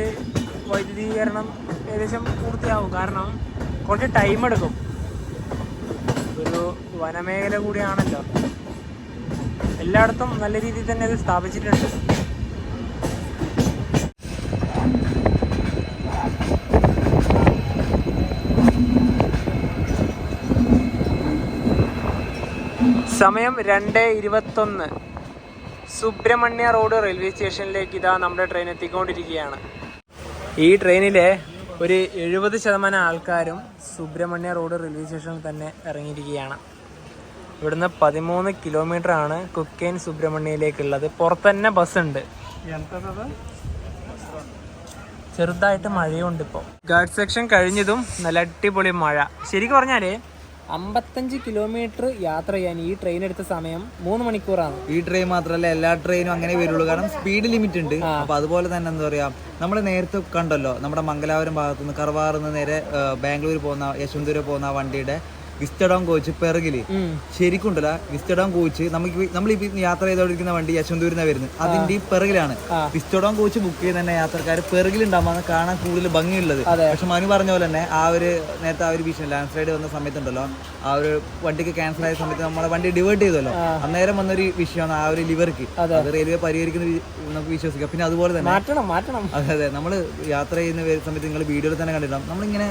വൈദ്യുതീകരണം ഏകദേശം പൂർത്തിയാവും. കാരണം കുറച്ച് ടൈം എടുക്കും. ഒരു വനമേഖല കൂടിയാണല്ലോ. എല്ലായിടത്തും നല്ല രീതിയിൽ തന്നെ ഇത് സ്ഥാപിച്ചിട്ടുണ്ട്. സമയം 2:21. സുബ്രഹ്മണ്യ റോഡ് റെയിൽവേ സ്റ്റേഷനിലേക്ക് ഇതാ നമ്മുടെ ട്രെയിൻ എത്തിക്കൊണ്ടിരിക്കുകയാണ്. ഈ ട്രെയിനിലെ ഒരു 70% ആൾക്കാരും സുബ്രഹ്മണ്യ റോഡ് റെയിൽവേ സ്റ്റേഷനിൽ തന്നെ ഇറങ്ങിയിരിക്കുകയാണ്. ഇവിടുന്ന് 13 കിലോമീറ്റർ ആണ് കുക്കേൻ സുബ്രഹ്മണ്യയിലേക്കുള്ളത്. പുറത്ത് തന്നെ ബസ്സുണ്ട്. ചെറുതായിട്ട് മഴയുണ്ട്. ഇപ്പോൾ ഗാർഡ് സെക്ഷൻ കഴിഞ്ഞതും നല്ല അടിപൊളി മഴ. ശരിക്കും പറഞ്ഞാൽ 55 കിലോമീറ്റർ യാത്ര ചെയ്യാൻ ഈ ട്രെയിൻ എടുത്ത സമയം 3 മണിക്കൂറാണ്. ഈ ട്രെയിൻ മാത്രമല്ല, എല്ലാ ട്രെയിനും അങ്ങനെ വരുള്ളൂ. കാരണം സ്പീഡ് ലിമിറ്റ് ഉണ്ട്. അപ്പൊ അതുപോലെ തന്നെ എന്താ പറയാ, നമ്മൾ നേരത്തെ കണ്ടല്ലോ നമ്മുടെ മംഗലാപുരം ഭാഗത്തുനിന്ന് കർവാറിൽ നിന്ന് നേരെ ബാംഗ്ലൂർ പോകുന്ന യശ്വന്തപുരം പോകുന്ന വണ്ടിയുടെ വിസ്റ്റഡോം കോച്ച് പിറകില് ശരിക്കും ഉണ്ടല്ലോ. വിസ്റ്റഡോം കോച്ച് നമ്മൾ യാത്ര ചെയ്തോണ്ടിരിക്കുന്ന വണ്ടി യശ്വന്തപുരം വരുന്നത്, അതിന്റെ പിറകിലാണ്. വിസ്റ്റഡോം കോച്ച് ബുക്ക് ചെയ്ത് തന്നെ യാത്രക്കാർ പിറകിലുണ്ടാകുമ്പോൾ കാണാൻ കൂടുതൽ ഭംഗിയുള്ളത്. പക്ഷെ മനു പറഞ്ഞ പോലെ തന്നെ ആ ഒരു നേരത്തെ ആ ഒരു ഭീഷണി ലാൻഡ് സ്ലൈഡ് വന്ന സമയത്തുണ്ടല്ലോ, ആ ഒരു വണ്ടിക്ക് ക്യാൻസൽ ആയ സമയത്ത് നമ്മളെ വണ്ടി ഡിവേർട്ട് ചെയ്തല്ലോ. അന്നേരം വന്നൊരു വിഷയമാണ് ആ ഒരു ലിവർക്ക്. അത് റെയിൽവേ പരിഹരിക്കുന്ന നമുക്ക് വിശ്വസിക്കാം. പിന്നെ അതുപോലെ തന്നെ അതെ, നമ്മൾ യാത്ര ചെയ്യുന്ന സമയത്ത് നിങ്ങൾ വീഡിയോയിൽ തന്നെ കണ്ടിട്ടുണ്ടാവും, നമ്മളിങ്ങനെ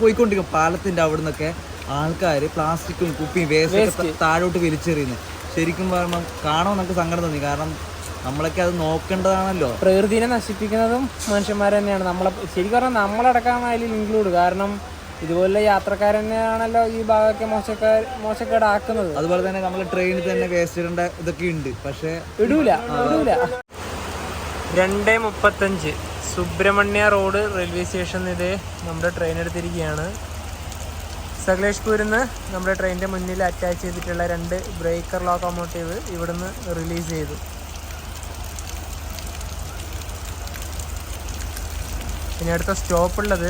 പോയിക്കൊണ്ടിരിക്കും പാലത്തിന്റെ അവിടെ നിന്നൊക്കെ ആൾക്കാർ പ്ലാസ്റ്റിക്കും കുപ്പിയും വേസ്റ്റ് താഴോട്ട് വലിച്ചെറിയുന്നത്. ശരിക്കും പറയുമ്പോൾ കാണാൻ നമുക്ക് സങ്കടം തോന്നി. കാരണം നമ്മളൊക്കെ അത് നോക്കേണ്ടതാണല്ലോ. പ്രകൃതിനെ നശിപ്പിക്കുന്നതും മനുഷ്യന്മാർ തന്നെയാണ്. ശരിക്കും പറഞ്ഞാൽ നമ്മളടക്കം അതിൽ ഇൻക്ലൂഡ്. കാരണം ഇതുപോലെ യാത്രക്കാർ തന്നെയാണല്ലോ ഈ ഭാഗമൊക്കെ മോശക്കേടാക്കുന്നത്. അതുപോലെ തന്നെ നമ്മൾ ട്രെയിനിൽ തന്നെ വേസ്റ്റ് ഇടേണ്ട ഇതൊക്കെ ഉണ്ട്, പക്ഷേ ഇടൂല. 2:35 സുബ്രഹ്മണ്യ റോഡ് റെയിൽവേ സ്റ്റേഷനിൽ ഇത് നമ്മുടെ ട്രെയിൻ എടുത്തിരിക്കുകയാണ്. സകലേഷ്പൂരിൽ നിന്ന് നമ്മുടെ ട്രെയിനിൻ്റെ മുന്നിൽ അറ്റാച്ച് ചെയ്തിട്ടുള്ള 2 ബ്രേക്കർ ലോക്കോമോട്ടീവ് ഇവിടുന്ന് റിലീസ് ചെയ്തു. പിന്നെ അടുത്ത സ്റ്റോപ്പുള്ളത്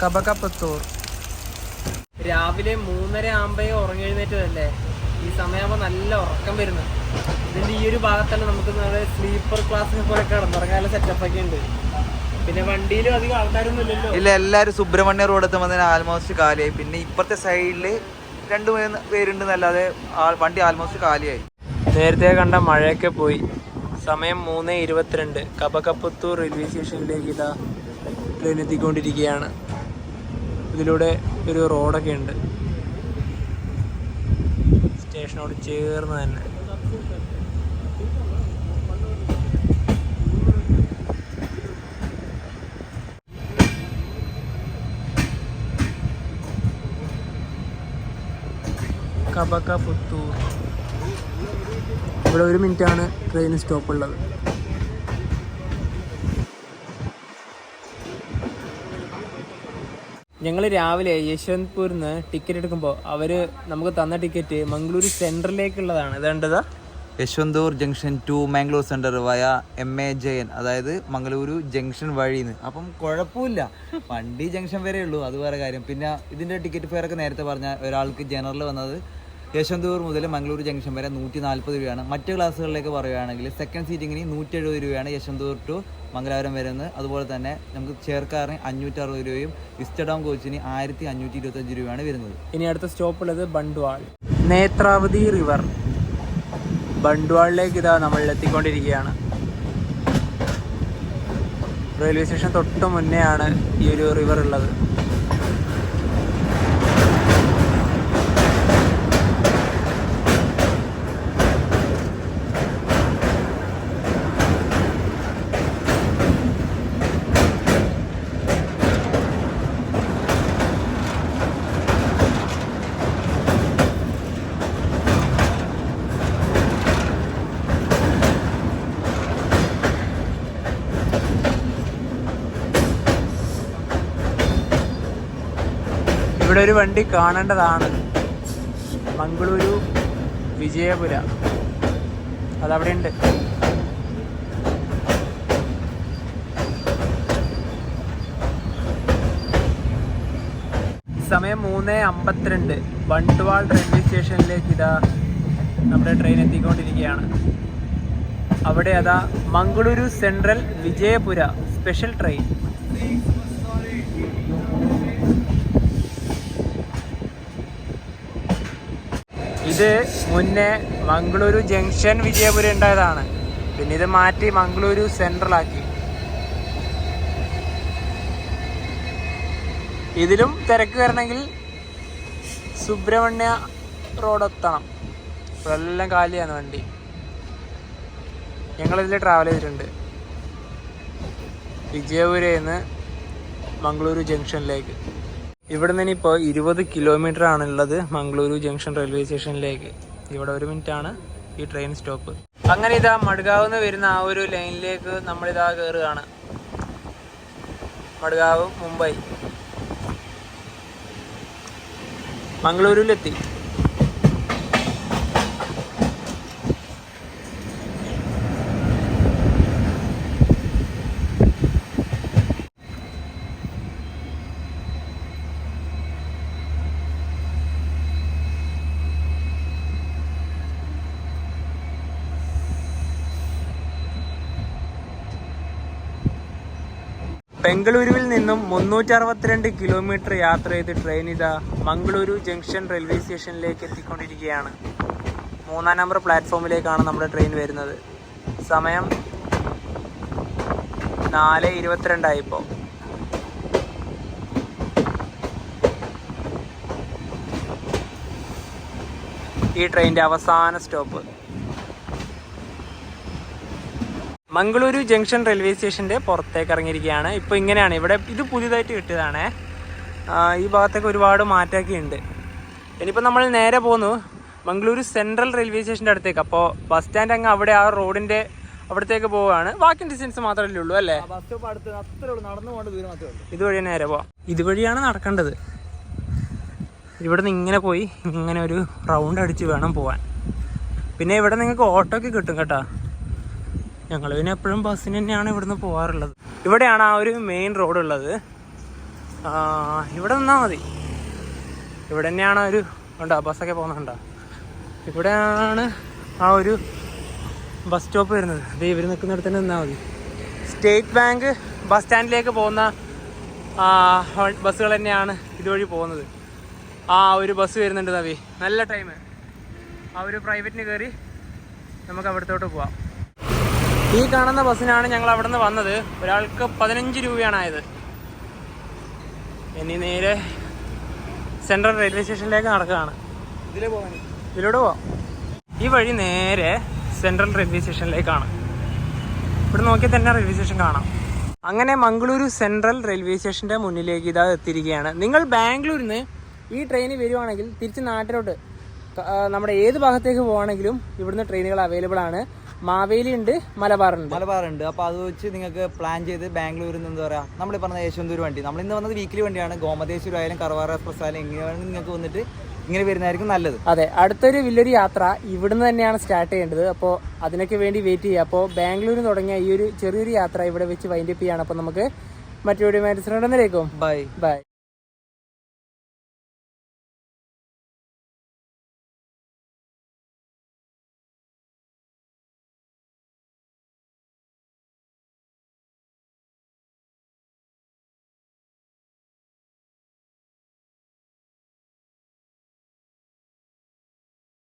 കബകപുത്തൂർ. രാവിലെ 3:30 ആകുമ്പോഴേ ഉറങ്ങെഴുന്നേറ്റതല്ലേ. ഈ സമയമാകുമ്പോൾ നല്ല ഉറക്കം വരുന്നു. ഇതിൻ്റെ ഈ ഒരു ഭാഗത്തന്നെ നമുക്ക് സ്ലീപ്പർ ക്ലാസ്സിനെ പോലെ കിടന്നുറങ്ങാനുള്ള സെറ്റപ്പൊക്കെ ഉണ്ട്. പിന്നെ വണ്ടിയിലും അധികം ആൾക്കാരൊന്നും ഇല്ലല്ലോ. ഇല്ല, എല്ലാവരും സുബ്രഹ്മണ്യ റോഡ് എത്തുമ്പോൾ ആൽമോസ്റ്റ് കാലിയായി. പിന്നെ ഇപ്പുറത്തെ സൈഡിൽ 2 പേരുണ്ടെന്നല്ലാതെ വണ്ടി ആൽമോസ്റ്റ് കാലിയായി. നേരത്തെ കണ്ട മഴയൊക്കെ പോയി. സമയം 3:22. കബകപുത്തൂർ റെയിൽവേ സ്റ്റേഷനിലേക്ക് ഇതാ ട്രെയിൻ എത്തിക്കൊണ്ടിരിക്കുകയാണ്. ഇതിലൂടെ ഒരു റോഡൊക്കെ ഉണ്ട് സ്റ്റേഷനോട് ചേർന്ന് തന്നെ. കബകപുത്തൂർ. ഇവിടെ 1 മിനിറ്റാണ് ട്രെയിൻ സ്റ്റോപ്പ് ഉള്ളത്. ഞങ്ങൾ രാവിലെ യശ്വന്ത്പൂരിൽ നിന്ന് ടിക്കറ്റ് എടുക്കുമ്പോൾ അവർ നമുക്ക് തന്ന ടിക്കറ്റ് മംഗളൂരു സെൻട്രലിലേക്കുള്ളതാണ്. ഇതേണ്ടതാ Yesvantpur junction to Mangalore centre via MAJN, അതായത് മംഗളൂരു ജംഗ്ഷൻ വഴിന്ന്. അപ്പം കുഴപ്പമില്ല, വണ്ടി ജംഗ്ഷൻ വരെ ഉള്ളൂ, അത് വേറെ കാര്യം. പിന്നെ ഇതിൻ്റെ ടിക്കറ്റ് ഫെയർ ഒക്കെ നേരത്തെ പറഞ്ഞ ഒരാൾക്ക് ജനറൽ വന്നത് യശ്വന്തൂർ മുതൽ മംഗളൂരു ജംഗ്ഷൻ വരെ 140 രൂപയാണ്. മറ്റ് ക്ലാസ്സുകളിലേക്ക് പറയുകയാണെങ്കിൽ സെക്കൻഡ് സീറ്റിങ്ങിന് 170 രൂപയാണ് യശ്വന്തൂർ ടു മംഗലാപുരം വരുന്നത്. അതുപോലെ തന്നെ നമുക്ക് ചെയർക്കാറിന് 560 രൂപയും വിസ്റ്റഡോം കോച്ചിന് 1525 രൂപയാണ് വരുന്നത്. ഇനി അടുത്ത സ്റ്റോപ്പ് ഉള്ളത് ബണ്ട്വാൾ. നേത്രാവതി റിവർ. ബണ്ട്വാളിലേക്ക് ഇതാ നമ്മൾ എത്തിക്കൊണ്ടിരിക്കുകയാണ്. റെയിൽവേ സ്റ്റേഷൻ തൊട്ട് മുന്നേ ആണ് ഈ ഒരു റിവർ ഉള്ളത്. ഇവിടെ ഒരു വണ്ടി കാണേണ്ടതാണ്, മംഗളൂരു വിജയപുര. അതവിടെ ഉണ്ട്. സമയം 3:52. ബണ്ട്വാൾ റെയിൽവേ സ്റ്റേഷനിലേക്ക് ഇതാ നമ്മുടെ ട്രെയിൻ എത്തിക്കൊണ്ടിരിക്കുകയാണ്. അവിടെ അതാ Mangaluru central Vijayapura special train. ഇത് മുന്നേ മംഗളൂരു ജംഗ്ഷൻ വിജയപുര ഉണ്ടായതാണ്. പിന്നെ ഇത് മാറ്റി മംഗളൂരു സെൻട്രലാക്കി. ഇതിലും തിരക്ക് വരണമെങ്കിൽ സുബ്രഹ്മണ്യ റോഡ് എത്തണം. ഇപ്പോഴെല്ലാം കാലിയാണ് വണ്ടി. ഞങ്ങളിതിൽ ട്രാവൽ ചെയ്തിട്ടുണ്ട് വിജയപുരയിൽ നിന്ന് മംഗളൂരു ജംഗ്ഷനിലേക്ക്. ഇവിടെ നിന്ന് ഇപ്പോൾ 20 കിലോമീറ്റർ ആണുള്ളത് മംഗളൂരു ജംഗ്ഷൻ റെയിൽവേ സ്റ്റേഷനിലേക്ക്. ഇവിടെ 1 മിനിറ്റാണ് ഈ ട്രെയിൻ സ്റ്റോപ്പ്. അങ്ങനെ ഇതാ മഡ്ഗാവിൽ നിന്ന് വരുന്ന ആ ഒരു ലൈനിലേക്ക് നമ്മളിതാ കയറുകയാണ്. മഡ്ഗാവ് മുംബൈ. മംഗളൂരുവിലെത്തി. ബംഗളൂരുവിൽ നിന്നും 362 കിലോമീറ്റർ യാത്ര ചെയ്ത് ട്രെയിൻ ഇതാ മംഗളൂരു ജംഗ്ഷൻ റെയിൽവേ സ്റ്റേഷനിലേക്ക് എത്തിക്കൊണ്ടിരിക്കുകയാണ്. 3-ാം നമ്പർ പ്ലാറ്റ്ഫോമിലേക്കാണ് നമ്മുടെ ട്രെയിൻ വരുന്നത്. സമയം 4:22 ഇപ്പോൾ. ഈ ട്രെയിനിൻ്റെ അവസാന സ്റ്റോപ്പ്. മംഗളൂരു ജംഗ്ഷൻ റെയിൽവേ സ്റ്റേഷൻ്റെ പുറത്തേക്ക് ഇറങ്ങിയിരിക്കുകയാണ്. ഇപ്പോൾ ഇങ്ങനെയാണ് ഇവിടെ, ഇത് പുതിയതായിട്ട് കിട്ടിയതാണേ. ഈ ഭാഗത്തേക്ക് ഒരുപാട് മാറ്റമൊക്കെയുണ്ട്. ഇനിയിപ്പോൾ നമ്മൾ നേരെ പോന്നു മംഗളൂരു സെൻട്രൽ റെയിൽവേ സ്റ്റേഷൻ്റെ അടുത്തേക്ക്. അപ്പോൾ ബസ് സ്റ്റാൻഡ് അങ്ങ് അവിടെ ആ റോഡിൻ്റെ അവിടത്തേക്ക് പോവുകയാണ്. വാക്കിംഗ് ഡിസ്റ്റൻസ് മാത്രമല്ലേ ഉള്ളൂ അല്ലേ? ഇതുവഴി നേരെ പോവാം. ഇതുവഴിയാണ് നടക്കേണ്ടത്. ഇവിടെ നിന്ന് ഇങ്ങനെ പോയി ഇങ്ങനെ ഒരു റൗണ്ട് അടിച്ച് വേണം പോവാൻ. പിന്നെ ഇവിടെ നിങ്ങൾക്ക് ഓട്ടോ ഒക്കെ കിട്ടും കേട്ടോ. ഞങ്ങൾ പിന്നെ എപ്പോഴും ബസ്സിന് തന്നെയാണ് ഇവിടുന്ന് പോകാറുള്ളത്. ഇവിടെയാണ് ആ ഒരു മെയിൻ റോഡ് ഉള്ളത്. ഇവിടെ നിന്നാൽ മതി. ഇവിടെ തന്നെയാണ് ഒരു ഉണ്ടോ ബസ്സൊക്കെ പോകുന്നുണ്ടോ. ഇവിടെയാണ് ആ ഒരു ബസ് സ്റ്റോപ്പ് വരുന്നത്. ഇത് ഇവർ നിൽക്കുന്നിടത്ത് തന്നെ നിന്നാൽ മതി. സ്റ്റേറ്റ് ബാങ്ക് ബസ് സ്റ്റാൻഡിലേക്ക് പോകുന്ന ബസ്സുകൾ തന്നെയാണ് ഇതുവഴി പോകുന്നത്. ആ ഒരു ബസ് വരുന്നുണ്ട് നവി, നല്ല ടൈം. ആ ഒരു പ്രൈവറ്റിന് കയറി നമുക്ക് അവിടത്തോട്ട് പോവാം. ഈ കാണുന്ന ബസ്സിനാണ് ഞങ്ങൾ അവിടെ നിന്ന് വന്നത്. ഒരാൾക്ക് 15 രൂപയാണ് ആയത്. ഇനി നേരെ സെൻട്രൽ റെയിൽവേ സ്റ്റേഷനിലേക്ക് നടക്കുകയാണ്. ഇതിലൂടെ പോവാം. ഈ വഴി നേരെ സെൻട്രൽ റെയിൽവേ സ്റ്റേഷനിലേക്കാണ്. ഇവിടെ നോക്കിയാൽ തന്നെ റെയിൽവേ സ്റ്റേഷൻ കാണാം. അങ്ങനെ മംഗളൂരു സെൻട്രൽ റെയിൽവേ സ്റ്റേഷൻ്റെ മുന്നിലേക്ക് ഇതാ എത്തിയിരിക്കുകയാണ്. നിങ്ങൾ ബാംഗ്ലൂരിൽ നിന്ന് ഈ ട്രെയിനിൽ വരുവാണെങ്കിൽ തിരിച്ച് നാട്ടിലോട്ട് നമ്മുടെ ഏത് ഭാഗത്തേക്ക് പോവുകയാണെങ്കിലും ഇവിടുന്ന് ട്രെയിനുകൾ അവൈലബിൾ ആണ്. മാവേലി ഉണ്ട്, മലബാറുണ്ട്. അപ്പോൾ അത് വെച്ച് നിങ്ങൾക്ക് പ്ലാൻ ചെയ്ത് ബാംഗ്ലൂരിൽ നിന്ന് എന്താ പറയുക, നമ്മൾ പറഞ്ഞ യശ്വന്തൂർ വണ്ടി, നമ്മൾ ഇന്ന് വന്നത് വീക്കിലി വണ്ടിയാണ്. ഗോമതേശ്വരം ആയാലും കർവാറ എക്സ്പ്രസ് ആയാലും എങ്ങനെയാണെങ്കിലും നിങ്ങൾക്ക് വന്നിട്ട് ഇങ്ങനെ വരുന്നതായിരിക്കും നല്ലത്. അതെ, അടുത്തൊരു വലിയൊരു യാത്ര ഇവിടുന്ന് തന്നെയാണ് സ്റ്റാർട്ട് ചെയ്യേണ്ടത്. അപ്പോൾ അതിനൊക്കെ വേണ്ടി വെയിറ്റ് ചെയ്യുക. അപ്പോൾ ബാംഗ്ലൂരിൽ തുടങ്ങിയ ഈ ഒരു ചെറിയൊരു യാത്ര ഇവിടെ വെച്ച് വൈൻഡപ്പ് ചെയ്യാണ്. അപ്പോൾ നമുക്ക് മറ്റൊരു വീഡിയോ ബൈ.